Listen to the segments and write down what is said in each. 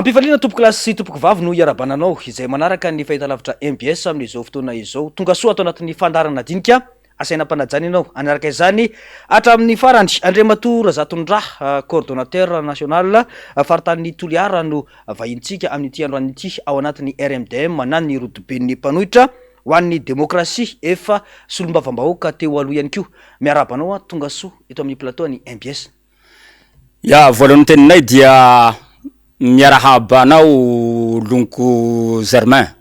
Ampifaliana tompoko lasy sy tompoko vavy no iarabananao izay manaraka ny fahitalavitra MBS amin'izao fotoana izao. Tonga soa atao anatin'ny fandarana dinika asaina mpanajany ianao. Anaraka izany hatramin'ny farany Andriamato Razatondraha coordonnateur national faritany Toliara no vahintsika amin'ity androany ity ao anatin'ny RMDM na ny rodoben'ny mpanohitra ho an'ny demokrasia efa solombavambahoaka teo aloha ihany koa. Miarabanao tonga soa eto amin'ny plateau ny MBS. Ya voalohany teninay dia miarahabanao lonko Germain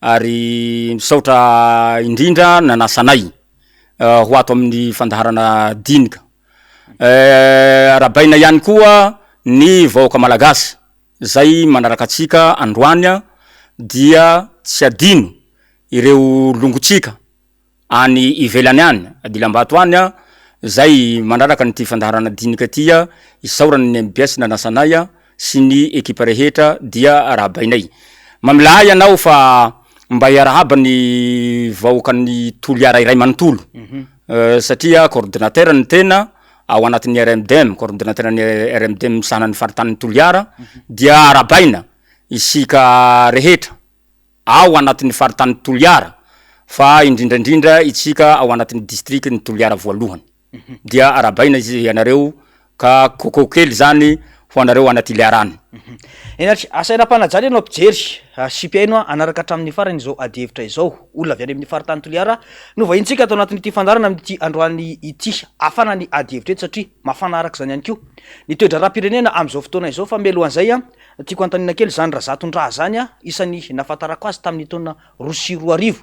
ary misaotra indrindra nanasanay ho ato amin'ny fandaharana dinika arabaina ihany koa ny vahoaka malagasy zay manaraka atsika androanya dia tsy adino ireo longotsika any ivelany any Adilambato any zay manaraka nyty fandaharana dinika tia isaorany ny MBS nanasanay sy ny ekipa rehetra dia arabainay. Mamilay anao fa mba iarahaba ny vahoaka ny Toliara iray manontolo satria coordinateur ny tena ao anatin'ny RMDM, coordinateur ny RMDM sanany faritany Toliara dia arabaina isika rehetra ao anatin'ny faritany Toliara fa indrindrandrindra itsika ao anatin'ny district ny Toliara voalohany dia arabaina izy anareo ka kokokely zany ho anareo anaty liarany. Enatry asaina mpanajany ianao mpijery sipiaino anaraka hatramin'ny farany izao adihevitra izao olona avy any amin'ny faritany Toliara no vahintsika atao anatin'ity fandarana amin'ity androany ity afana ny adihevitra eto satria mafana araka zany ihany koa ny toedra raha-pirenena am'izao fotoana izao fa melohan'izay tiako antanina kely zany Razatondraha zany isan'ny nafatarako azy tamin'ny taona 2024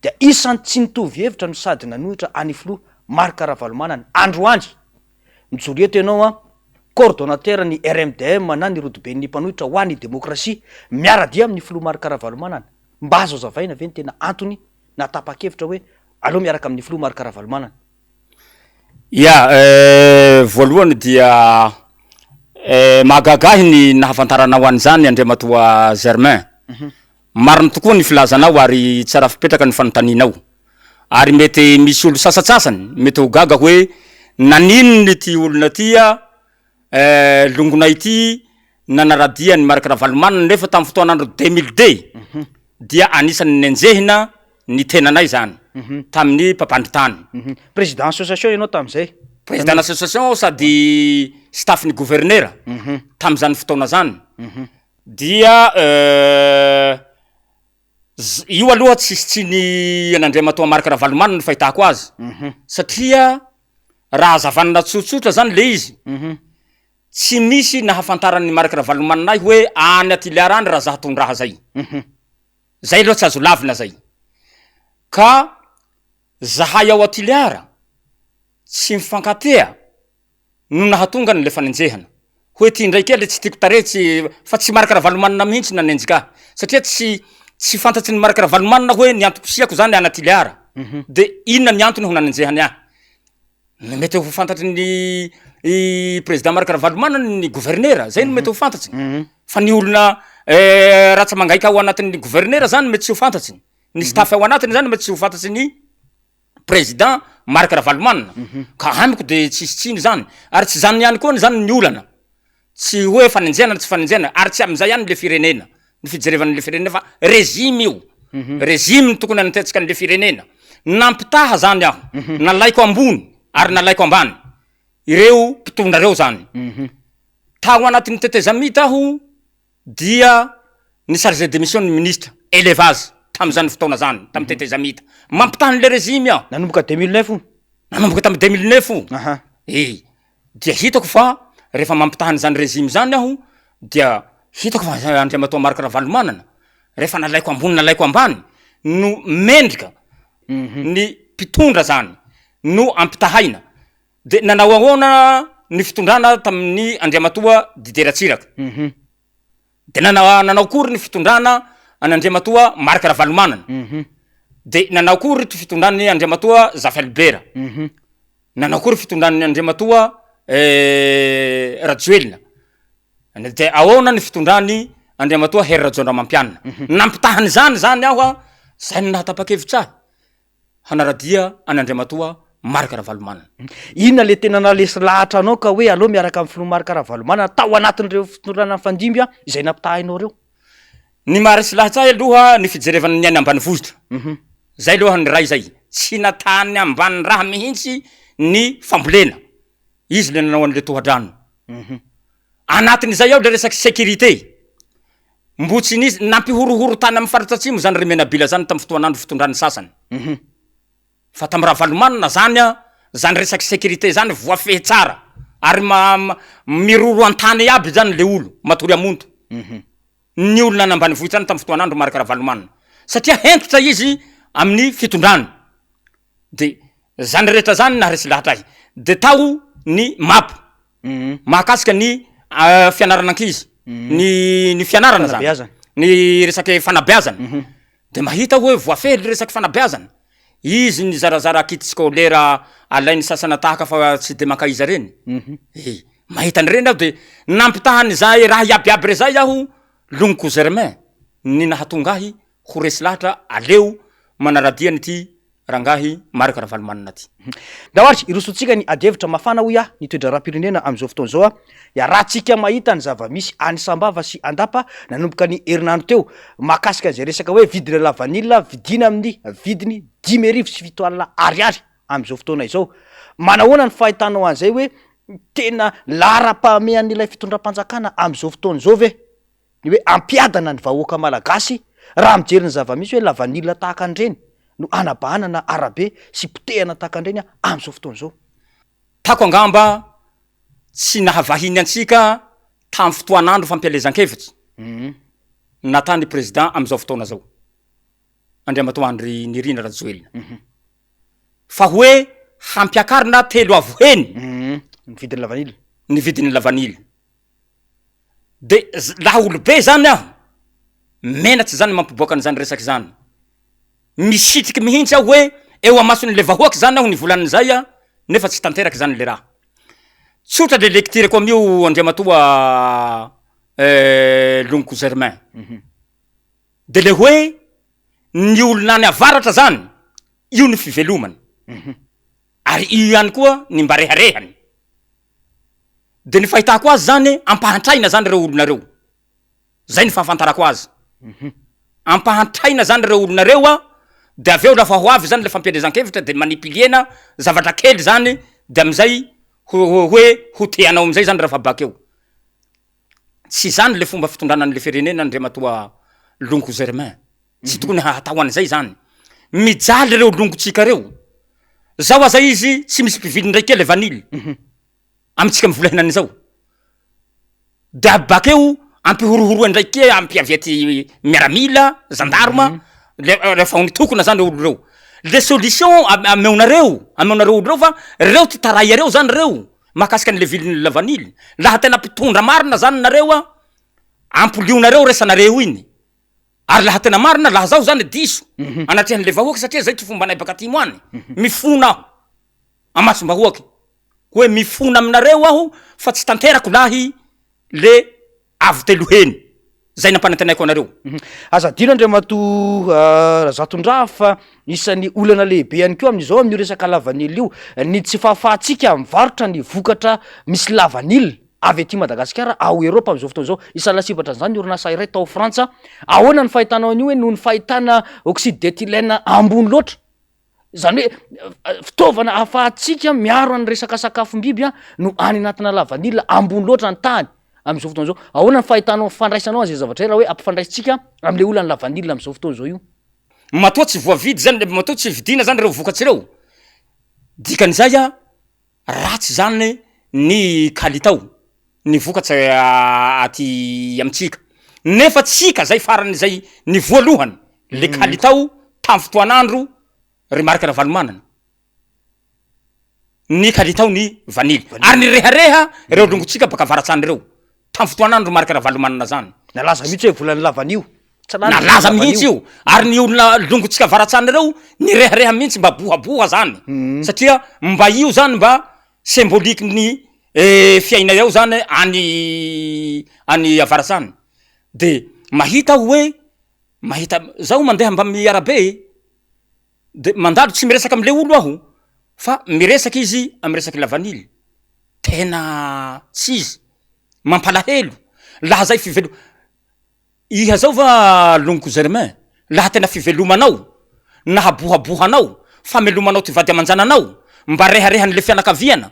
dia isan'ny tsy nitovy hevitra no sady nanohitra any filoha Marc Ravalomanana androany mijoro eto ianao coordonnateur ny RMDM na ny rodoben'ny mpanohitra ho an'ny demokrasia miaradia amin'ny filoha Marc Ravalomanana mba azo azavaina ve ny tena antony natapa-kevitra hoe aleo miaraka amin'ny filoha Marc Ravalomanana. Ya voalohany dia mahagagahy ny nahafantaranao an'izany Andriamatoa Germain mariny tokoa ny filazanao ary tsy raha fipetraka ny fanotaninao ary mety misy olo sasatsasany mety ho gaga hoe nanino ny olona tia longonay ity nanaradia ny Marc Ravalomanana nefa tamin'ny fotoanandro 2002 dia anisany nenjehina ny tenanay zany tamin'ny mpampandritany président association ianao tamin'izay président association sady staff ny gouverneur tamin'izany fotoana zany dia io aloha tsy ny an'Andriamatoa Marc Ravalomanana fahitako azy satria raha azavanana tsotsotra zany le izy tsy misy nahafantarany Marc Ravalomanana hoe any Toliara any Razatondraha zay zay aloha tsy azo lavina zay ka zahay ao Toliara tsy mifankatea no nahatonga ny le fanenjehana hoe ty ndray kely tsy tiako taretsy fa tsy Marc Ravalomanana mihitsy nanenjika satria tsy fantatsy ny Marc Ravalomanana hoe ny antoko-siako zany ana Toliara de inona ny antony ho nanenjehany mety ho fantatry ny président Marc Ravalomanana ny gouverneur zay no mety ho fantatsy fa ny olona ratsy mangaika ao anatin'ny gouverneur zany mety tsy ho fantatsy ny staff ao anatiny zany mety tsy ho fantatsy ny président Marc Ravalomanana ka amiko de tsisitsiny zany ary tsy zany ihany koa zany ny olana tsy hoe fanenjehana tsy fanenjehana ary tsy am'izay ihany le firenena ny fijerevan'le firenena fa régime io régime ny tokony anatetsika an'le firenena nampitaha zany aho nalaiko ambony ary nalaiko ambany ireo mpitondra reo zany tao anatin'ny tetezamita aho dia ny chargé de mission ny ministre élevage tam'izany fotoana zany tamy tetezamita mampitaha le régime aho nanomboka 2009 nanomboka tamy 2009 dia hitako fa rehefa mampitahany zany régime zany aho dia hitako fa Andriamatoa Marc Ravalomanana rehefa nalaiko ambony nalaiko ambany no mendrika ny mpitondra zany no ampitahaina de nanao ahoana ny fitondrana tamin'ny Andriamatoa Didier Ratsiraka de nanao kory ny fitondrana an'Andriamatoa Marc Ravalomanana de nanao kory ty fitondrany Andriamatoa Zafelbera nanao kory fitondrany Andriamatoa Rajoelina de ahoana ny fitondrany Andriamatoa Hery Rajaondramampianina nampitahany zany aho zay nahatapa-kevitra hanaradia an'Andriamatoa marika ravalomanana. Inona le tena nalesy lahatra anao ka hoe aleo miaraka amin'ny filoha marika ravalomanana tao anatin'ireo fitondrana fandimbya izay nampitahainao reo? Ny maharesy lahatra aloha ny fijerevana ny any ambanivohitra. Zay aloha ny ray zay. Tsy natany ambany raha mihitsy ny fambolena. Izy le nanao an'le tohadrano. Anatin'izay ao le resaky sécurité. Mbo tsy nisy nampihorohoro tany amin'ny faritra atsimo zany Remenabila zany tamin'ny fotoan'andro fitondrany sasany. Fa tamin'ny ravalomanana zany zany resaky sécurité zany voafehy tsara ary miroro an-tany aby zany le olo matory amonto. Ny olona n'ambanivohitra any tamin'ny fotoan'andro marika ravalomanana satria hentotra izy amin'ny fitondrany. De zany rehetra zany naharesy lahatra azy. De tao ny MAP mahakasika ny fianaran'ankizy ny fianarana zany ny resaky fanabeazana. De mahita hoe voafehy le resaky fanabeazana. Izy ny zarazara kit scolaire alainy sasana tahaka fa tsy de mankaiza reny. Mahita an'ireny aho de nampitahany zay raha iabiaby re zay aho Lonko Germain ny nahatongahy ho resy lahatra aleo manaradia nyty rangahy marika ravalomanana ty. Dahoatry irosotsika ny adihevitra mafana hoy ny toedra rahapirenena am'izao fotoana zao rahantsika mahita ny zava-misy any Sambava sy Andapa nanomboka ny herinandro teo mahakasika zay resaka hoe vidina lavanila vidina amin'ny vidiny 10,7 ariary am'izao fotoana izao. Manahoana ny fahitanao an'izay hoe tena lara-pahamehan'ilay fitondram-panjakana am'izao fotoana zao ve? Ny hoe ampiadana ny vahoaka malagasy raha mijery ny zava-misy hoe lavanila tahaka an'ireny no anabahana na arabe sy potehana tahaka an'ireny am'izao fotoana zao. Tako angamba tsy nahavahiny antsika tamin'ny fotoan'andro fampielezan-kevitsy natany président am'izao fotoana zao Andriamatoandry Nirina Rajoelina. Fa hoe hampiakarina 3 avoheny ny vidiny lavanila. Ny vidiny lavanila. De laha olobe zany aho menatsy zany mampiboaka an'izany resaky zany. Misitriky mihitsy aho hoe eo amason'le vahoaky zany aho ny volan'izay nefa tsy tanteraky zany le raha. Tsotra le lektirako amio Andriamatoa Lonko Germain. De le hoe ny olona any avaratra zany io ny fivelomany. Ary io ihany koa ny mba reharehany. De ny fahitako azy zany ampahantraina zany reo olona reo. Zay ny fahafantarako azy. Ampahantraina zany reo olona reo de aveo lafa ho avy zany le fampielezan-kevitra de manipiliena zavatra kely zany de am'izay hoe ho teanao am'izay zany rafa bakeo. Tsy zany le fomba fitondranan'le firenena Andriamatoa Lonko Germain. Tsy tokony hatao an'izay zany. Mijaly reo longotsika reo. Zao aza izy tsy misy mpividy ndraiky le vanily. Amitsika mivola henan'izao. De bakeo ampihorohoroa ndraiky ampiaviety miaramila, zandarma, refa ny tokona zany olo reo. Le solution ameonareo olo reo fa reo ty taraia reo zany reo mahakasika an'le viliny lavanily. Laha tena mpitondra marina zany nareo ampolionareo resanareo iny. Ary laha tena marina laha zao zany diso anatrehan'le vahoaky satria zay ty fomba nay baka atimo any. Mifona aho amasom-bahoaky hoe mifona aminareo aho fa tsy tanterako lahy le avy teloheny. Zay nampanantenaiko anareo. Azadino Andriamatoa Razatondraha fa isan'ny olana lehibe ihany koa amin'izao amin'io resaka lavanily io ny tsy fahafahantsika mivarotra ny vokatra misy lavanily avy aty Madagasikara ao Eropa am'izao fotoana zao. Isan'ny lasivatra zany ny orinasa iray tao Frantsa. Ahoana ny fahitanao an'io hoe noho ny fahitana oxyde d'éthylène ambony loatra. Zany hoe fitaovana ahafahantsika miaro an'ny resaka sakafom-biby no any anatina lavanila ambony loatra ny tany am'izao fotoana zao. Ahoana ny fahitanao fandraisanao an'izay zavatra raha hoe ampifandraisitsika am'le olana lavanila am'izao fotoana zao io? Matoa tsy voavidy zany, matoa tsy vidina zany reo vokatsy reo. Dikan'izay ratsy zany ny kalitao ny vokatsy aty amitsika. Nefa tsika zay farany zay ny voalohany le kalitao tamin'ny fotoan'andro ry marika ravalomanana. Ny kalitao ny vanily. Ary ny rehareha reo longotsika baka avaratsany reo. Tamin'ny fotoan'andro marika ravalomanana zany. Nalaza mihitsy hoe volan'ny lavanio. Nalaza mihitsy io. Ary ny olona longotsika avaratsany reo ny rehareha mihitsy mba bohaboha zany. Satria mba io zany mba symbolique ny fiaina ao zany any avaratsany. De mahita hoe mahita zao mandeha mba miarabe de mandalo tsy miresaka am'le olo aho Fa miresaky izy amy resaky la vanille. Tena tsy izy. Mampalahelo. Laha zay iha zao va longo Germain, laha tena fivelomanao, nahabohabohanao, famelomanao ty vady amanjananao, mba reharehan'le fianakaviana,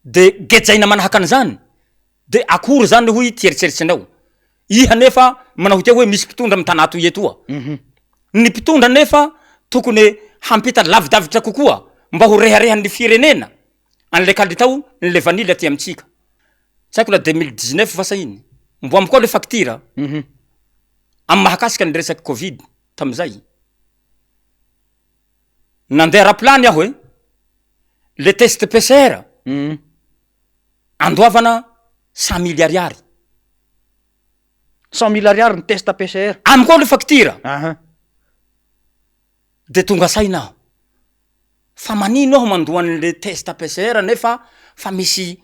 de gejaina manahaka an'izany, de akory zany hoy tieritseritsinao. Iha nefa manao tia hoe misy mpitondra amy tanà toy etoa. Ny mpitondra nefa tokony hampita lavidavitra kokoa mba ho reharehan'ny firenena. An'le kalitao le vanille aty amitsika. Tsy haiko la 2019 va sa iny. Mbo amiko le facture. Amy mahakasika ny resaky Covid tamizay. Nandeha raplany aho le test PCR. Andoavana 100 000 ariary. 100 000 ariary ny test PCR. Amiko le facture. De tonga saina aho. Fa manino aho mandoa an'le test PCR nefa fa misy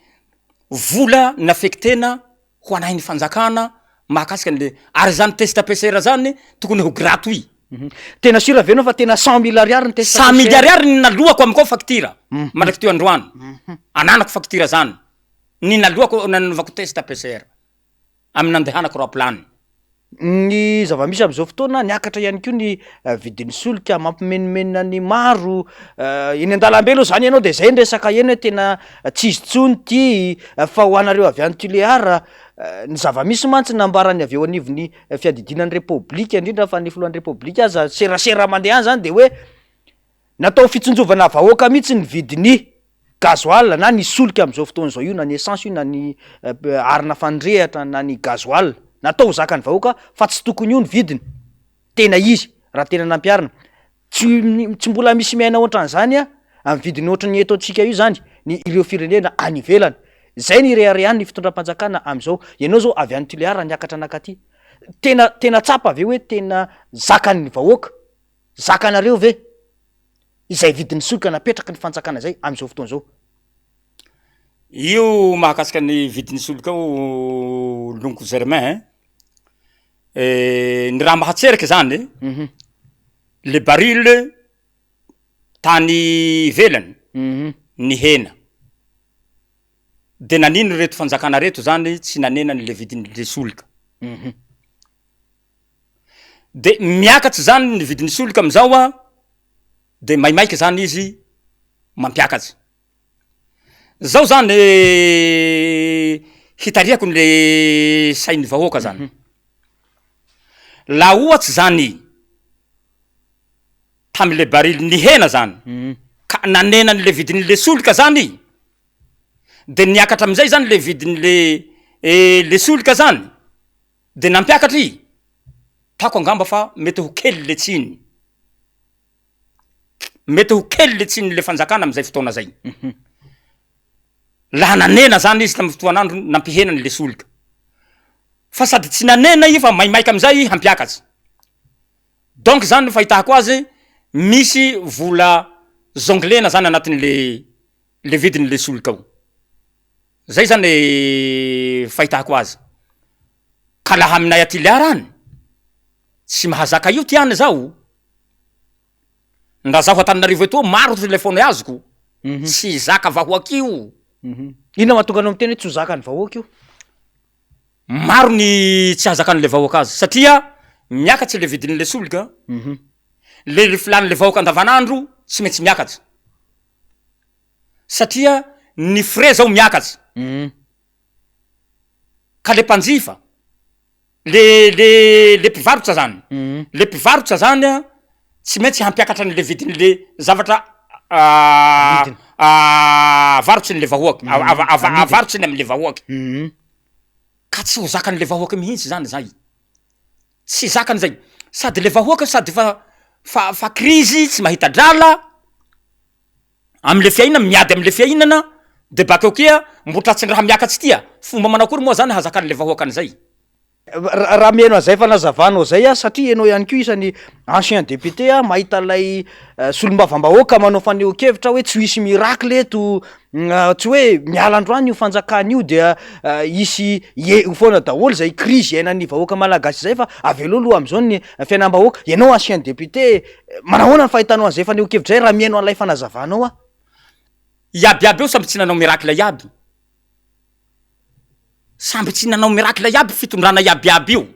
vola naffectena ho anahin'ny fanjakana mahakasika an'le ary zany test PCR zany tokony ho gratuit. Tena sura ve anao fa tena 100 000 ariary ny test PCR. 100 000 ariary ny nalohako amiko facture. Mandraky teo androany. Ananako facture zany. Ny nalohako nananovako test PCR. Amy nandehanako raplany. Ny zava-misy am'izao fotoana niakatra ihany koa ny vidin'ny solika mampimenomenona ny maro eny an-dalambe aloha zany ianao de zay ny resaka eny hoe tena tsy izy tsony ty fa ho anareo avy any Tuléar ny zava-misy mantsy nambarany avy eo anivon'ny fiadidinan'ny Repoblika indrindra fa ny filohan'ny Repoblika aza serasera mandeha any zany de hoe natao fitsonjovana vahoaka mihitsy ny vidin'ny gasoil na ny solika am'izao fotoana zao io na ny essence io na ny arina fandrehatra na ny gasoil. Natao zakany vahoaka fa tsy tokony io ny vidiny. Tena izy raha tena nampiarina. Tsy mbola misy miaina ohatran'izany amin'ny vidiny ohatran'ny eto antsika io zany ny ireo firenena any ivelany. Zay ny reharehan'ny fitondram-panjakana am'izao. Ianao zao avy any Tuléar niakatra anakaty. Tena tsapa ve hoe tena zakan'ny vahoaka? Zakanareo ve? Izay vidin'ny solika napetraky ny fanjakana zay am'izao fotoana zao. Io mahakasika ny vidin'ny solika ao longo Germain. Ny raha mahatseriky zany le baril tany ivelany ny hena. De nanino reto fanjakana reto zany tsy nanena le vidin'le solika. De miakatsy zany ny vidin'ny solika amizao de maimaika zany izy mampiakatsy. Zao zany hitariako le sain'ny vahoaka zany. La ohatsy zany tam'le baril ny hena zany ka nanena le vidin'le solika zany de niakatra amizay zany le vidin'le le solika zany de nampiakatry tako angamba fa mety ho kely le tsiny. Mety ho kely le tsiny le fanjakana amizay fotoana zay. Laha nanena zany izy tamy fotoanandro nampihenany le solika. Fa sady tsy nanena i fa maimaika amizay hampiakatsy. Donc zany fahitako azy misy vola zonglena zany anatin'le vidin'le solika ao. Zay zany fahitako azy. Ka laha aminay aty Tuléar any tsy mahazaka io ty any zao. Nda zaho Antananarivo etoa maro telefôny azoko. Tsy zaka vahoak'io. Ina mahatonga anao miteny hoe tsy ho zakany vahoaka io? Maro ny tsy hazakan'le vahoaka azy satria miakatsy le vidin'le solika. Le filan'le vahoaka andavanandro tsy maintsy miakatsy. Satria ny frais zao miakatsy. Ka le mpanjifa le mpivarotra zany. Le mpivarotra zany tsy maintsy hampiakatra an'le vidin'le zavatra avarotsy n'le vahoaky. Avarotsy ny am'le vahoaky. Ka tsy ho zakan'le vahoaky mihitsy zany zay. Tsy zakany zay. Sady le vahoaky sady fa krizy tsy mahita drala am'le fiainana miady am'le fiainana de bakeo kia mbo tratsy raha miakatsy tia. Fomba manakory moa zany hazakan'le vahoaky an'izay. Raha mihaino an'izay fanazavanao zay a satria ianao ihany koa isan'ny ancien député a mahita lay solombavambahoaka manao fanehoan-kevitra hoe tsy hisy miracle eto, tsy hoe miala androany io fanjakana io dia hisy ho foana daholo zay crise iainan'ny vahoaka malagasy zay fa avelo aloha am'izao ny fiainam-bahoaka. Ianao ancien député, manahoana ny fahitanao an'izay fanehoan-kevitra zay raha mihaino an'lay fanazavanao a? Iabiaby eo samby tsy nanao miracle iaby. Samby tsy nanao miracle iaby fitondrana iabiaby io.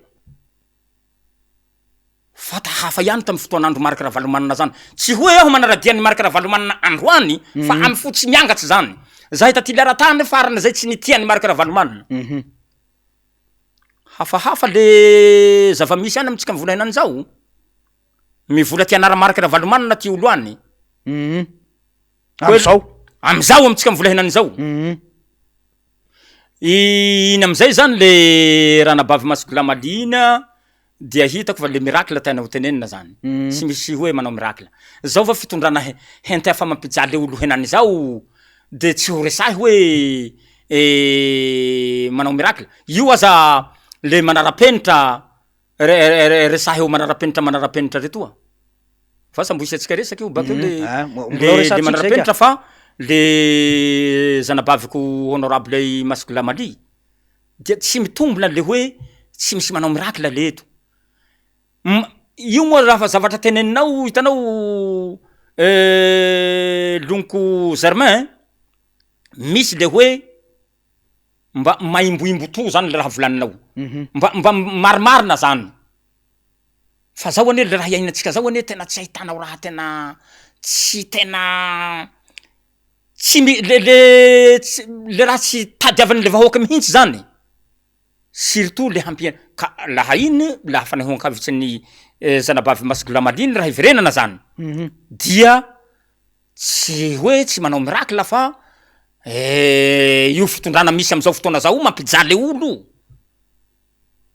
Fa ta hafa ihany tamy fotoan'andro Marc Ravalomanina zany. Tsy hoe aho manaradian'ny Marc Ravalomanina androany fa amy fotsy miangatsy zany. Zahay taty lerantany farana zay tsy nitian'ny Marc Ravalomanina. Hafahafa le zava-misy any amitsika mivola henany zao. Mivola ty anara Marc Ravalomanina ty olo any. Amizao amitsika mivola henany zao. Iny amizay zany le ranabavy Masikola Malina dia hitako fa le miracle tena ho tenenina zany. Tsy misy hoe manao miracle. Zao va fitondrana hentea fa mampijaly le olo henany zao de tsy ho resahy hoe manao miracle. Io aza le manarapenitra resahy eo manarapenitra retoa. Fa samboisatsika resaky io bakeo le manarapenitra fa le zanabaviko honorable Masikola Mali dia tsy mitombona le hoe tsy misy manao miracle le eto. Io moa raha zavatra teneninao hitanao Lonko Germain misy le hoe mba maimboimbo to zany le raha volaninao. Mba marimarina zany. Fa zao ane le raha iainantsika zao ane tena tsy ahitanao raha tena tsy tena tsy le raha tsy tadiavan'le vahoaka mihitsy zany. Surtout le hampia ka laha iny laha fanehoan-kevitsin'ny zanabavy Masikola Malina raha iverenana zany. Dia tsy hoe tsy manao miracle fa io fitondrana misy amizao fotoana zao mampijaly olo.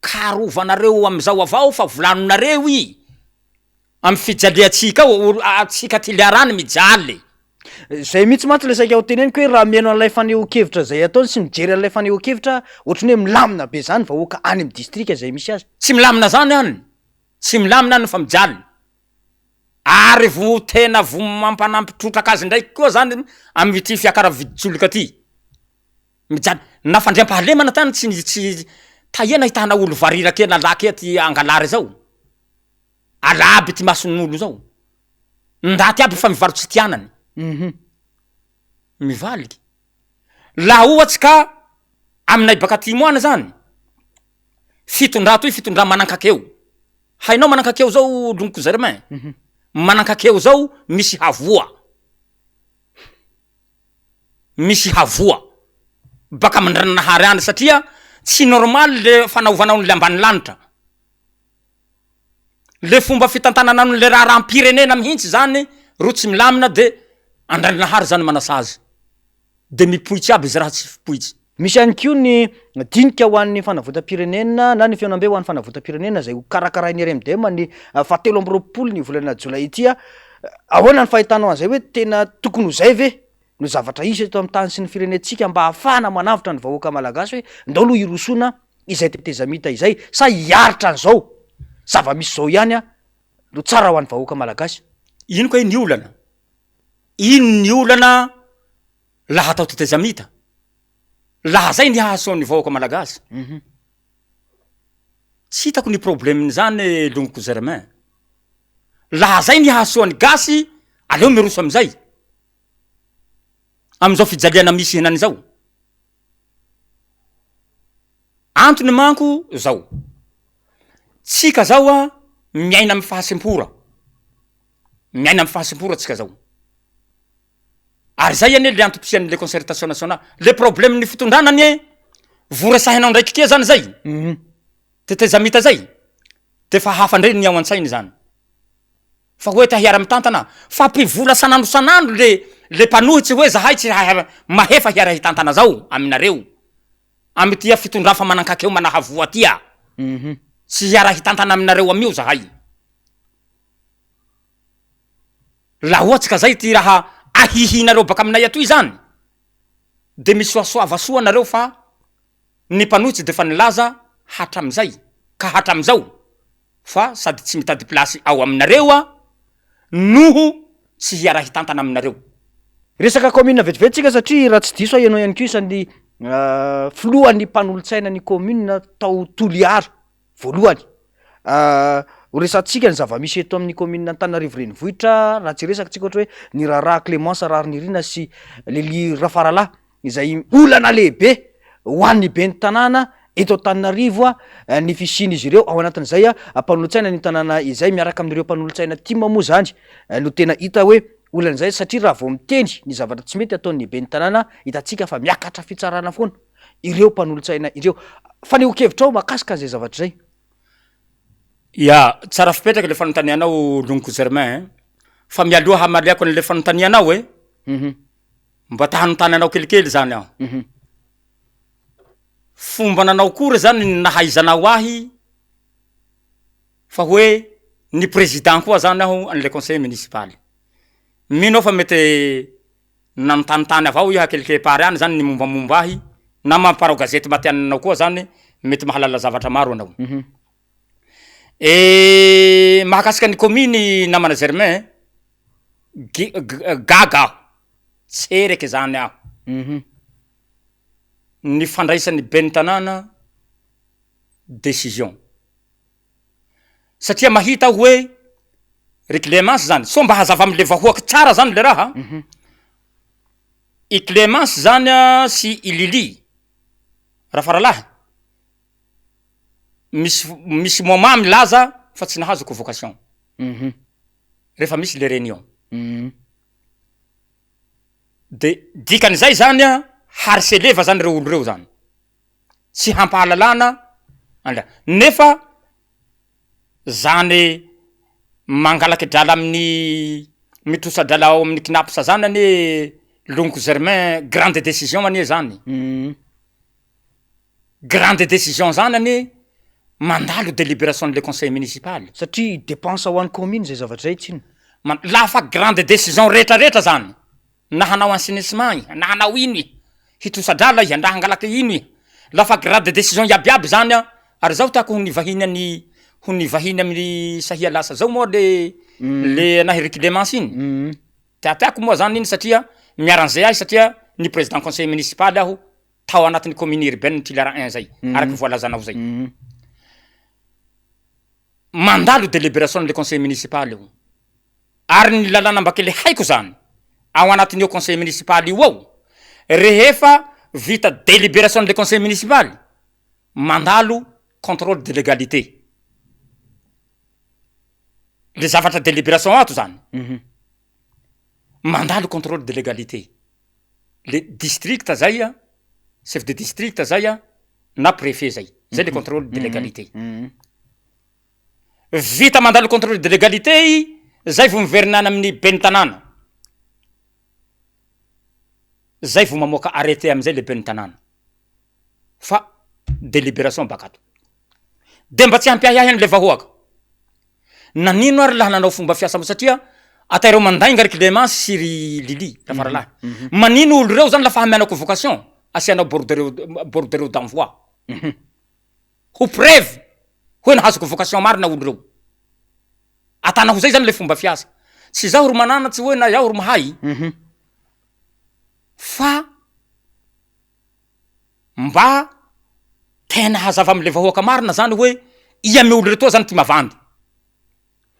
Karovanareo amizao avao fa volanonareo i. Amy fijaliatsika ao atsika ty liarany mijaly. Zay mihitsy mantsy le saika ho teneniko hoe raha mihaino an'lay fanehoan-kevitra zay ataony sy mijery an'lay fanehoan-kevitra ohatrany hoe milamina be zany vahoaka any amy distrika zay misy azy. Tsy milamina zany any. Tsy milamina any fa mijaly. Ary vo tena vo mampanampy trotraka azy ndraiky koa zany amy ty fiakara viditsoloka ty. Mijaly. Na fandriam-pahalemana tany tsy tahena hitana olo varirake lalaky ty Angalary zao. Alaby ty mason'olo zao. Ndaty aby fa mivarotsy ty anany. Mivaliky. Laha ohatsy ka aminay baka timoana zany fitondra toy fitondra manankakeo. Hainao manankakeo zao Lonko Germain? Manankakeo zao misy havoa. Misy havoa. Baka mandranahary any satria tsy normal le fanaovanao le ambany lanitra. Le fomba fitantanana le raha rampirenena mihitsy zany ro tsy milamina de andranahary zany manasazy. De mipoitsy aby izy raha tsy fipoitsy. Misy ihany koa ny dinika ho an'ny fanavotam-pirenena na ny fiaonam-be ho an'ny fanavotam-pirenena zay ho karakarain'ny RMDM ny 17 ny volana Jolay ity a. Ahoana ny fahitanao an'izay hoe tena tokony ho zay ve no zavatra isy eto amin'ny tany sy ny firenentsika mba ahafahana manavitra ny vahoaka malagasy hoe ndao aloha irosona izay tetezamita izay sa hiaritra an'izao zava-misy zao ihany a no tsara ho an'ny vahoaka malagasy. Ino koa ny olana? Ino ny olana laha atao tetezamita? Laha zay ny hahasoan'ny vahoaka malagasy. Tsy hitako ny problemin'izany Lonko Germain. Laha zay ny hahasoan'ny gasy, aleo miroso amizay. Amizao fijaliana misy henany zao. Antony manko zao. Tsika zao a miaina amy fahasempora. Miaina amy fahasempora tsika zao. Ary zay ane le antom-pisian'le concertation nationale. Le problème ny fitondranany voresahinao ndraiky kia zany zay. Tetezamita zay. De fa hafa ndray ny ao an-tsainy zany. Fa hoe tahiara mitantana, fa mpivola sanandro le mpanohitsy hoe zahay tsy mahefa hiara hitantana zao aminareo. Amy tia fitondra fa manankakeo manahavoa tia. Tsy hiara hitantana aminareo amio zahay. La ohatsy ka zay ty raha ahihinareo baka aminay atoy zany. De misoasoava soa nareo fa ny mpanohitsy de fa nilaza hatramizay ka hatramizao fa sady tsy mitady plasy ao aminareo a noho tsy hiara-hitantana aminareo. Resaka commune vetivetytsika satria raha tsy diso ianao ihany ko isan'ny filohan'ny mpanolontsaina ny commune tao Toliara voalohany. Ho resantsika ny zava-misy eto amin'ny commune Antananarivo renivohitra raha tsy resaka tsika ohatra hoe ny Rara Clémence Rarinirina sy Lely Rafaralahy izay olana lehibe ho an'ny ben'ny tanàna eto Antananarivo ny fisian'izy ireo ao anatin'izay mpanolontsaina ny tanàna izay miaraka amin'ireo mpanolontsaina tia moa zany no tena hita hoe olana izay satria raha vao miteny ny zavatra tsy mety ataon'ny ben'ny tanàna hitantsika fa miakatra fitsarana foana ireo mpanolontsaina ireo. Fa ny hokevitrao makasika an'izay zavatra izay. Ya, tsara fipetraka le fanontanianao Lonko Germain fa mialoha hamaliako an'le fanontanianao mba ta hanontanianao kelikely zany aho. Fomba nanao kory zany nahaizanao ahy fa hoe ny président koa zany aho an'le conseil municipal. Mino fa mety nanontanontany avao iha kelikely pare any zany ny mombamomba ahy na mamparao gazety matiananao koa zany mety mahalala zavatra maro anao. Mahakasika ny commune namana Germain gaga tsereke zany aho. Ny fandraisan'ny ben'ny tanàna décision satria mahita aho hoe ry Clémence zany so mba hazava am'le vahoaky tsara zany le raha. I Clémence zany sy i Lily Rafaralahy misy moment milaza fa tsy nahazo convocation rehefa misy le réunion de dikan'izay zany harseleva zany reo olo reo zany tsy hampahalalana nefa zany mangalaky drala amin'ny mitrosa-drala ao amin'ny kinapsa zany ane Lonko Germain grande décision ane zany. Grande décision zany ane mandalo délibération le conseil municipal satria dépense ho an'ny commune zay zavatra zay tsiny. Lafa grande décision rehetrarehetra zany na hanao assainissement na hanao ino hitrosa-drala iha, na hangalaky ino iha, lafa grande décision iabiaby zany ary zao tiako ho nivahiny amin'ny sahia lasa zao moa le nahy Clémence iny. Tiatiako moa zany iny satria miaran'izay ahy satria ny président conseil municipal aho tao anatin'ny commune urbaine ny Toliara 1 zay araky voalazanao zay. Mandalo délibération le conseil municipal io ary ny lalàna mbakely haiko zany ao anatin'io conseil municipal io ao rehefa vita délibération le conseil municipal mandalo contrôle de légalité. Le zavatra délibération ato zany mandalo contrôle de légalité. Le district zay chef de district zay na préfet zay le contrôle de légalité. Vita mandalo contrôle de légalité zay vo miverinana amin'ny ben'ny tanàna zay vo mamoaka arrêté am'izay le ben'ny tanàna fa délibération bakato de mba tsy hampiahiahy an'le vahoaka nanino ary laha nanao fomba fiasa mo satria ataireo mandainga ry Clémence sy ry Lily Rafaralahy manino olo reo zany lafa hamiana convocation asianao bordereo d'envoi ho preuve hoe nahazo convocation marina olo reo atana ho zay zany le fomba fiasa tsy zaho ro mananatsy hoe na yaho ro mahay fa mba tena hazava am'le vahoaka marina zany hoe ia me olo retoa zany ty mavandy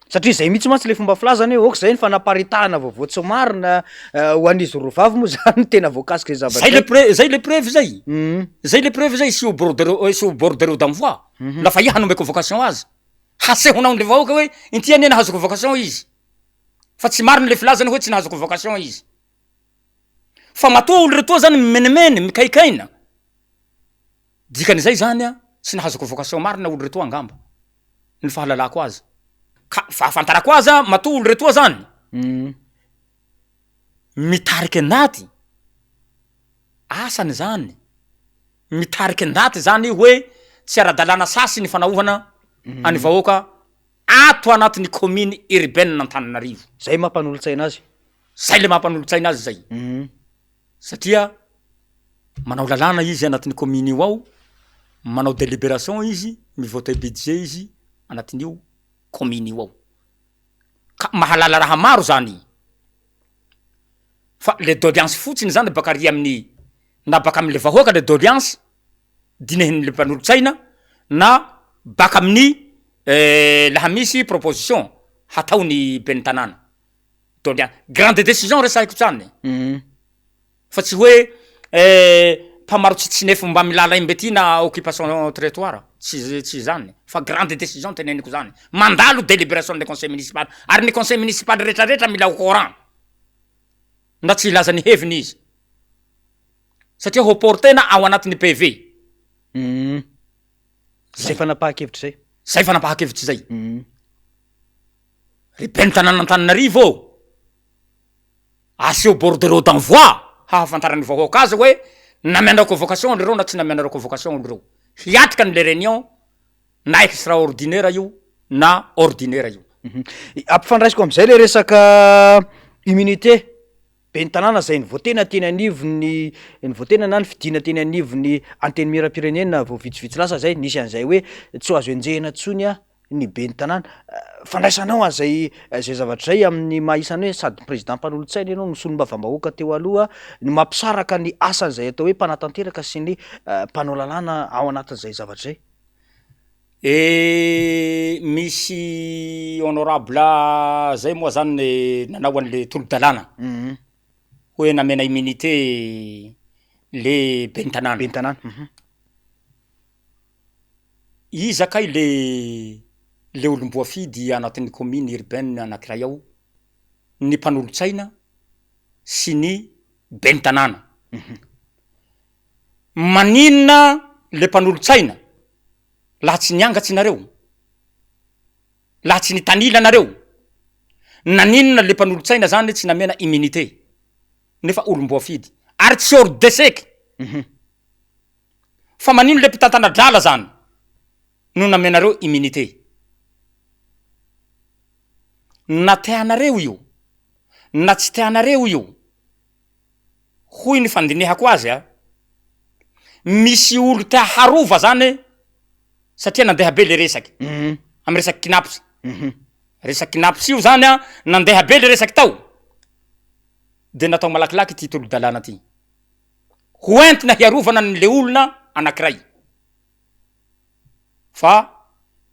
satria zay mihitsy mantsy le fomba filazany hoe zay ny fanaparitahana vaovao tsy marina ho an'izy rovavy moa zany tena voakasika zavatra zay le preuve zay zay le preuve zay sy ho bordereo d'envoi lafa iha hanome convocation azy hasehonao le vahoaka hoe intiany nahazo convocation izy fa tsy marina le filazany hoe tsy nahazo convocation izy fa matoa olo retoa zany mimenemene mikaikaina dikan'izay zany tsy nahazo convocation marina olo retoa angamba ny fahalalako azy ka fahafantarako azy matoa olo retoa zany mitariky andaty asany zany mitariky andaty zany hoe tsy ara-dalàna sasy ny fanaovana any vahoaka ato anatin'ny commune urbaine Antananarivo. Zay mampanolontsaina azy. Zay le mampanolontsaina azy zay. Satria manao lalàna izy anatin'ny commune io ao manao délibération izy, mivote budget izy anatin'io commune io ao. Ka mahalala raha maro zany. Fa le doléance fotsiny zany baka ry amin'ny na baka am'le vahoaka le doléance dinehin'le mpanolotsaina na baka amin'ny laha misy proposition hataony ben'ny tanàna. Doléance grande décision resahiko zany. Fa tsy hoe mpamarotsy tsy nefo mba milala imbe ty na occupation territoire, tsy zany. Fa grande décision teneniko zany. Mandalo délibération de conseil municipal. Ary ny conseil municipal rehetrarehetra mila au courant. Na tsy ilaza ny heviny izy. Satria reportena ao anatin'ny PV. Zay fanapahan-kevitry zay. Zay fanapahan-kevitry zay. Ry ben'ny tanàna Antananarivo aseo bordereau d'envoi hahafantarany vahoaka azy hoe namiana convocation lereo na tsy namiana convocation lereo. Hiatrika ny le réunion na extraordinaire io na ordinaire io. Ampifandraisiko am'izay le resaka immunité ben'ny tanàna zay nivotena teny anivony nivotena na ny fidina teny anivony anteny miram-pirenena vao vitsivitsy lasa zay nisy an'izay hoe tsy azo enjehina ntsony ny ben'ny tanàna. Fandraisanao an'izay zavatra zay amin'ny mahaisany hoe sady président mpanolotsaina ianao no solombavam-bahoaka teo aloha ny mampisaraka ny asan'izay atao hoe mpanatanteraka sy ny mpanao lalàna ao anatin'izay zavatra zay. Misy honorable zay moa zany nanao an'le tolo-dalàna. Hoe namena immunité le ben'ny tanàna. Ben'ny tanàna. I zakay le olom-boafidy anatin'ny commune urbaine anankiray ao, ny mpanolotsaina sy ny ben'ny tanàna. Maninona le mpanolotsaina laha tsy niangatsy nareo, laha tsy nitanila nareo, naninona le mpanolotsaina zany tsy namena immunité nefa olom-boafidy ary tsy ordeseka. Fa manino le mpitantana-drala zany no namenareo immunité. Na teanareo io na tsy teanareo io, hoy ny fandinihako azy misy olo te harova zany satria nandeha be le resaky amy resaky kinapisy. Resaky kinapisy io zany nandeha be le resaky tao de natao malakilaky ty tolo-dalàna ty ho entina hiarovana an'le olona anankiray. Fa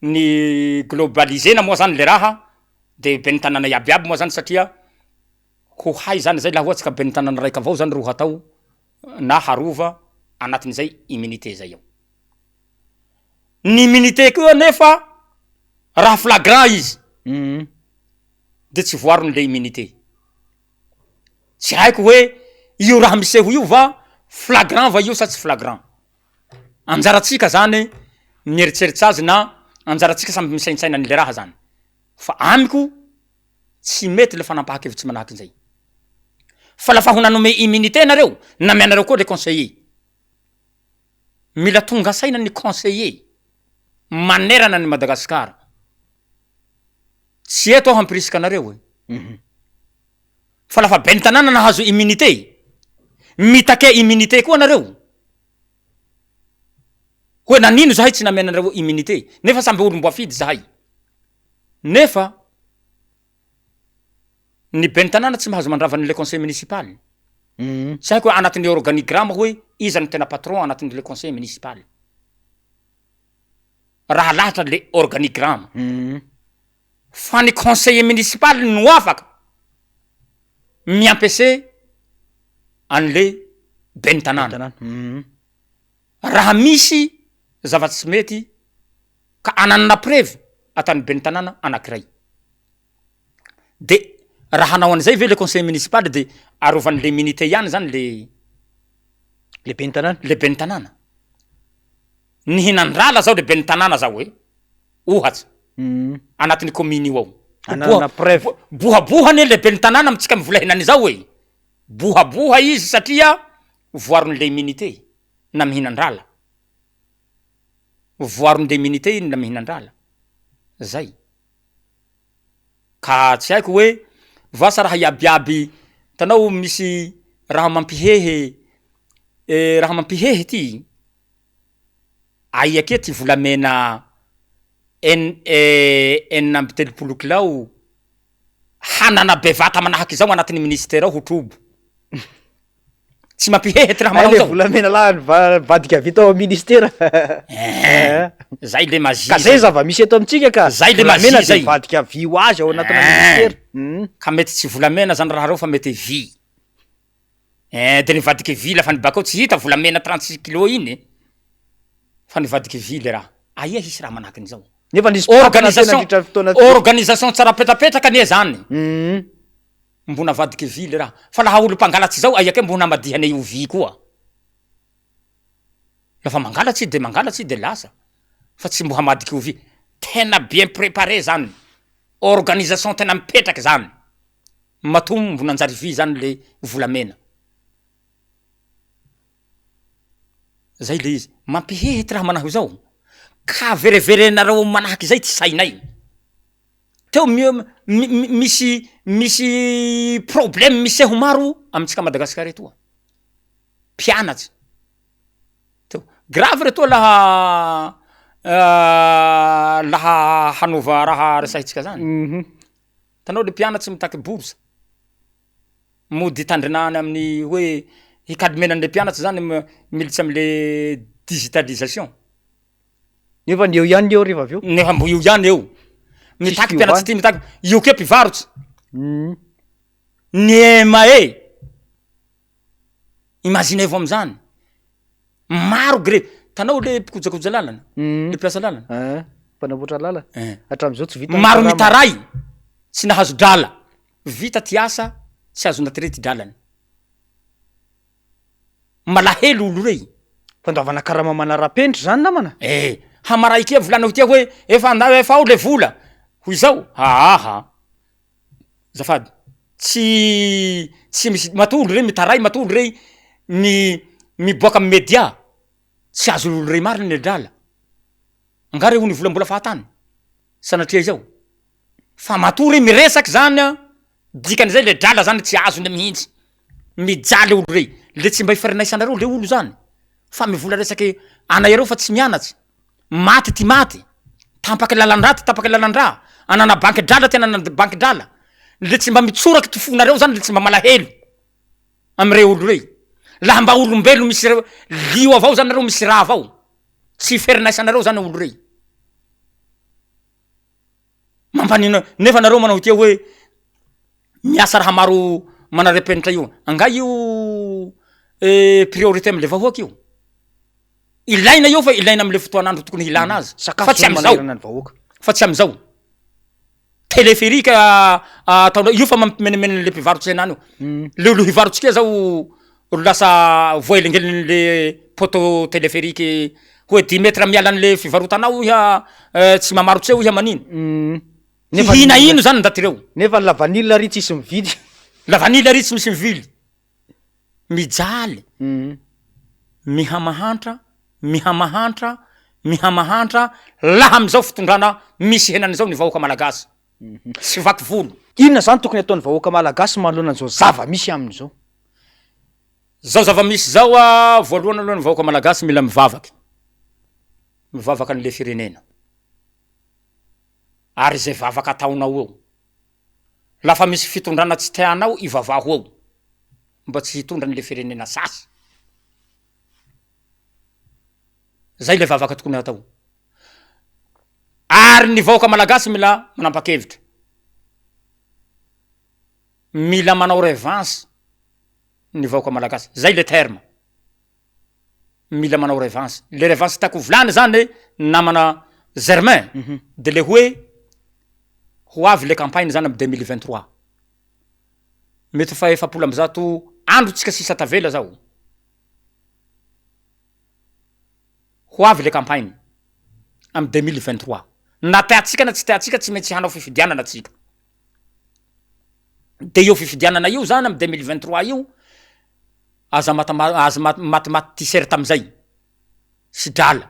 ny globalisena moa zany le raha de ben'ny tanàna iabiaby moa zany satria ho hay zany zay laha ohatsy ka ben'ny tanàna raiky avao zany ro hatao na harova anatin'izay immunité zay ao. Ny immunité koa nefa raha flagrant izy de tsy voaron'le immunité. Tsy haiko hoe io raha miseho io va flagrant va io sa tsy flagrant. Anjaratsika zany mieritseritsy azy na anjaratsika samby misaintsaina an'le raha zany. Fa amiko tsy mety le fanampahan-kevitsy manahaky an'izay. Fa lafa ho nanome immunité nareo, namianareo koa le conseiller. Mila tonga saina ny conseiller manerana ny Madagasikara. Tsy eto aho hampirisika anareo fa lafa ben'ny tanàna nahazo immunité, mitake immunité koa nareo. Hoe nanino zahay tsy namenareo immunité nefa samby olom-boafidy zahay. Nefa ny ben'ny tanàna tsy mahazo mandravan'le conseil municipal. Tsy haiko hoe anatin'ny organigramme hoe iza ny tena patron anatin'le conseil municipal. Raha lahatra le organigramme. Fa ny conseiller municipal no afaka miampese an'le ben'ny tanàna. Raha misy zavatsy mety ka ananana preuve atan'ny ben'ny tanàna anankiray. De raha hanao an'izay ve le conseil municipal de arovan'le immunité ihany zany le ben'ny tanàna. Le ben'ny tanàna. Ny hinan-drala zao le ben'ny tanàna zao hoe ohatsy anatin'ny commune io ao. Ananana preuve. Bohabohany le ben'ny tanàna amitsika mivolahinany zao hoe bohaboha izy satria voaron'le immunité na mihinan-drala. Voaron'le immunité iny na mihinan-drala. Zay. Ka tsy haiko hoe vasa raha iabiaby tanao misy raha mampihehe ty Aiake ty volamena enina amby 30 kilao hanana bevata manahaky zao agnatin'ny ministera ao ho trobo. Tsy mampihehety raha manao le zao. volamena lahany vadika vita ao ministera. Zay le magie. Ka zay zava-misy eto amitsika ka. Zay le volamena magie zay. de vadika vy ho azy ao anatina ministera. Ka mety tsy volamena zany raha reo fa mety vy. De nivadiky vy lafa nibakao tsy hita volamena 36 kilo iny. Fa nivadiky vy le raha. Aia hisy raha manahaky an'izao. Nefa nisy organisation tsara petrapetraka anie zany. Mbona vadiky vy le raha. Fa laha olo mpangalatsy zao aiake mbona madihane io vy koa. Lafa mangalatsy de mangalatsy de lasa. Fa tsy mbo hamadiky io vy. Tena bien préparé zany. Organisation tena mipetraky zany. Matombo nanjary vy zany le volamena. Zay le izy. Mampihehity raha manaho zao. Ka vereverenareo manahaky zay ty sainay. Teo misy problème miseho maro amitsika Madagasikara etoa. Pianatsy. Teo grave retoa laha hanova raha resahintsika zany. Tanao le pianatsy mitaky bourse. Mody tandrinany amin'ny hoe hikadimenan'le pianatsy zany militsy am'le digitalisation. Nefa eo ihany eo riva avyo. Nefa mbo io ihany eo. Mitaky pianatsy ty mitaky io ke mpivarotsy. Niemae. Imaginez-vous am'zany. Maro gré. Tanao le mpikojakoja lalana. Le mpiasa lalana. Mpanamboatra lalana. Hatram'izao tsy vita. Maro mitaray. Tsy nahazo drala. Vita ty asa, tsy azo natire ty dralany. Malahelo olo rey. Fandavana karama manara-penitry zany namana. Hamaraikia volanao tia hoe efa ao le vola. Hoy zao. Zafady. Tsy misy matolo rey mitaray matolo rey miboaka amy media. Tsy azo olo rey mariny le drala. Ngare ony vola mbola fahatany. Sanatria zao. Fa matolo rey miresaky zany dikan'izay le drala zany tsy azo ne mihitsy. Mijaly olo rey. Le tsy mba ifarinaisanareo le olo zany. Fa mivola resaky anayareo fa tsy mianatsy. Maty ty maty. Tampaky lalandra ty tampaky lalandra. Anana banky drala ty anana banky drala. Le tsy mba mitsoraky ty fonareo zany le tsy mba malahelo. Amire olo rey. Laha mba olombelo misy lio avao zany nareo misy raha avao. Tsy iferinaisanareo zany olo rey. Mampanino nefa nareo manao tia hoe miasa raha maro manarepenitra io. Anga io priorité am'le vahoaky io. Ilaina io fa ilaina am'le fotoanandro tokony hilana azy. Fa tsy am'izao. Fa tsy am'izao. Téléphérique ataonao io fa mampimenimeny le mpivarotsy enany io. Le olo hivarotsy kia zao lasa voelingelin'le poteau téléphérique hoe 10 mètres mialan'le fivarotanao iha tsy mamarotsy eo iha manino. Hina ino zany ndatireo. Nefa la vanille ry tsisy mividy. La vanille ry tsy misy mivily. Mijaly. Mihamahantra laha am'izao fitondrana misy henany zao ny vahoaka malagasy. Sy vaky volo. Inona zany tokony ataon'ny vahoaka malagasy manoloana an'izao zava-misy amin'izao? Zao zava-misy zao voalohany aloha ny vahoaka malagasy mila mivavaky. Mivavaky an'le firenena. Ary zay vavaka ataonao eo. Lafa misy fitondrana tsy teanao ivavaho eo. Mba tsy hitondra an'le firenena sasy. Zay le vavaka tokony atao. Ary ny vahoaka malagasy mila manapa-kevitra. Mila manao revanche ny vahoaka malagasy. Zay le terme. Mila manao revanche. Le revanche tiako volany zany namana Germain. De le hoe ho avy le campagne zany amy 2023. Mety fa 700 andro tsika sisa tavela zao. Ho avy le campagne amy 2023. Na teatsika na tsy teatsika tsy maintsy hanao fifidianana tsika. De io fifidianana io zany amy 2023 io aza matimaty t-shirt amizay. Sy drala.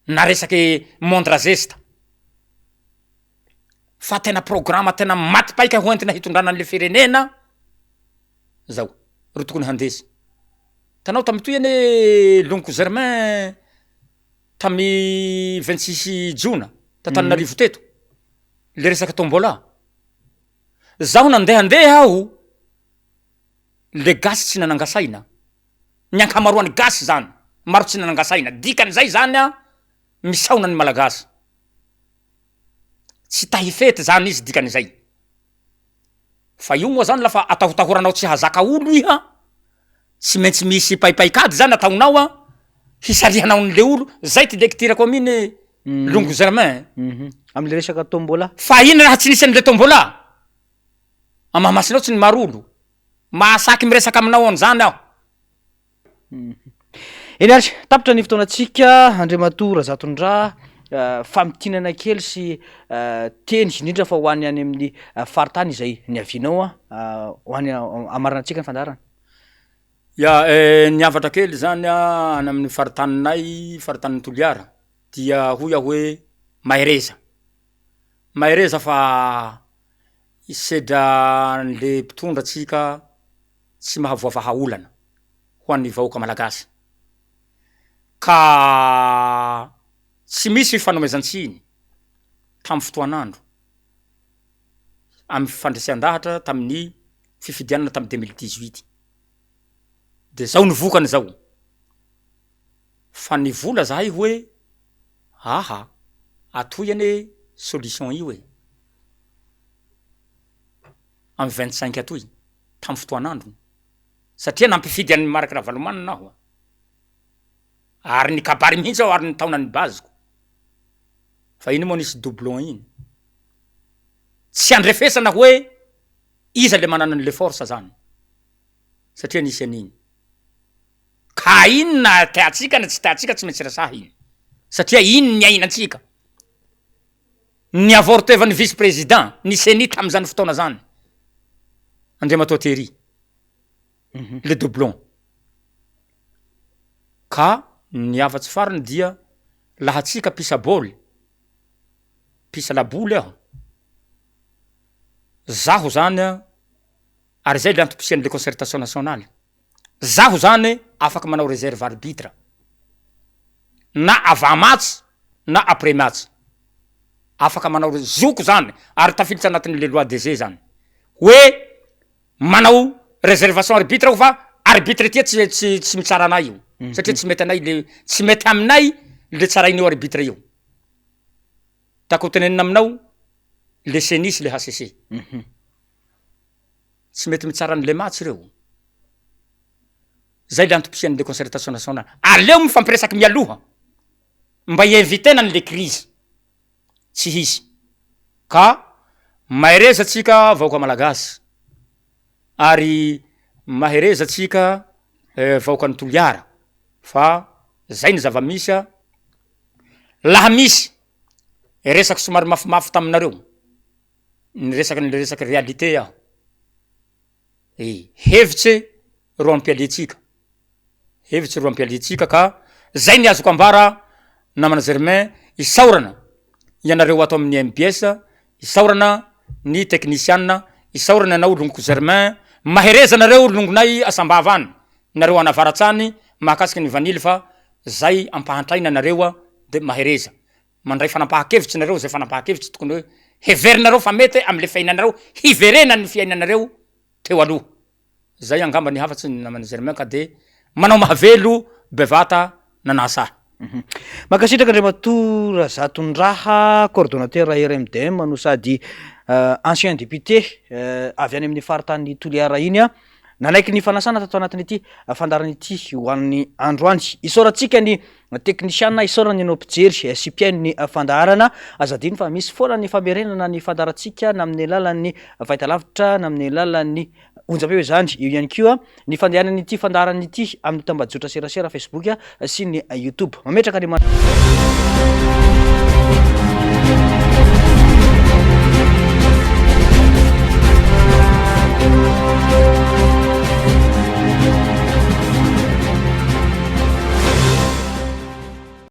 Na resaky montre zesta. Fa tena programma tena maty paika hoentina hitondrana an'le firenena. Zao. Ro tokony handesy. Tanao tamitoy ane Lonko Germain tamy 26 jona Tananarivo teto le resaky tombola zaho nandehandeha aho le gasy tsy nanangasaina ny ankamaroany gasy zany maro tsy nanangasaina dikan'izay zany a misaona ny malagasy tsy tahifety zany izy dikan'izay fa io moa zany lafa atahotahoranao tsy hazaka olo iha tsy maintsy misy paipaikady zany ataonao a hisalihanao n'le olo zay ty lektirako aminy Longo Germain amle resaka tombola fa ino raha tsy nisy an'le tombola amahamasinao tsy ny maro olo mahasaky miresaka aminao an'izany aho eny ary tapitra ny fotoanatsika Andriamatoa Razatondra famitinana kely sy teny indrindra fa ho any any amin'ny faritany izay niavinao ho any amarinatsika ny fandarana ya niavatra kely zany any amin'ny faritaninay faritanin'ny Toliara dia hoy aho hoe Mahireza fa isedra le mpitondra tsika tsy mahavoavaha olana ho an'ny vahoaka malagasy ka tsy misy fanomezan-tsiny tamy fotoan'andro amy fandresian-dahatra tamin'ny fifidianana tamy 2018 de zao ny vokany zao fa ny vola zahay hoe aha atoy ane solution io amy 25 atoy tamy fotoan'andro satria nampifidy an'ny Marc Ravalomanina aho ary ny kabary mihitsy aho ary ny taonany baziko fa iny moa nisy doublon iny tsy andrefesana hoe iza le manana an'le force zany satria nisy an'iny ka iny na teatsika na tsy teatsika tsy maintsy resaha iny satria iny ny ainatsika ny avortevan'ny vice président ny seni tam'izany fotoana zany Andriamatoa Thierry le doublon ka ny avatsy farany dia laha tsika pisa bôly pisa laboly aho zaho zany ary zay le antopisian'le concertation nationale zaho zany afaky manao réserve arbitre na avant match na après match afaka manao zoko zany ary tafilitsy anatin'le loi des jeux zany hoe manao réservation arbitre aho fa arbitre tia tsy mitsara anay io satria tsy mety anay le tsy mety aminay le tsarain'io arbitre io tako tenenina aminao le senis le HCC tsy mety mitsara an'le match reo zay le antopisian'le concertation nationale aleo mifampiresaky mialoha mba ievitena an'le crise tsy hisy ka mahereza tsika vahoaka malagasy ary mahereza tsika vahoaka ny Toliara fa zay ny zava-misy laha misy resaky somary mafimafy taminareo ny resaky réalité aho hevitse ro ampialitsika ka zay ny azoko ambara namana Germain isaorana ianareo ato amin'ny MBS isaorana ny technicienne isaorana anao Longo Germain mahereza nareo longonay asambava any nareo anavaratsany mahakasiky ny vanily fa zay ampahantraina nareo de mahereza mandray fanampahan-kevitsy nareo zay fanampahan-kevitsy tokony hoe heverinareo fa mety am'le fiainanareo hiverena ny fiainanareo teo aloha zay angamba ny hafatsy ny namana Germain ka de manao mahavelo bevata nanasa makasitraka Andriamatoa Razatondraha coordonnateur RMDM no sady ancien député avy any amin'ny faritany Toliara iny nanaiky ny fanasana tato anatin'ity fandarana ity ho an'ny androany isaorantsika ny technicien isaorany anao mpijery sipiaino ny fandarana azadiny fa misy foana ny famerenana ny fandarantsika na amin'ny alalan'ny fahitalavitra na amin'ny alalan'ny onjam-peo zany io ihany koa ny fandehanan'ity fandarana ity amin'ny tambajotra serasera Facebook sy ny YouTube mametraka ny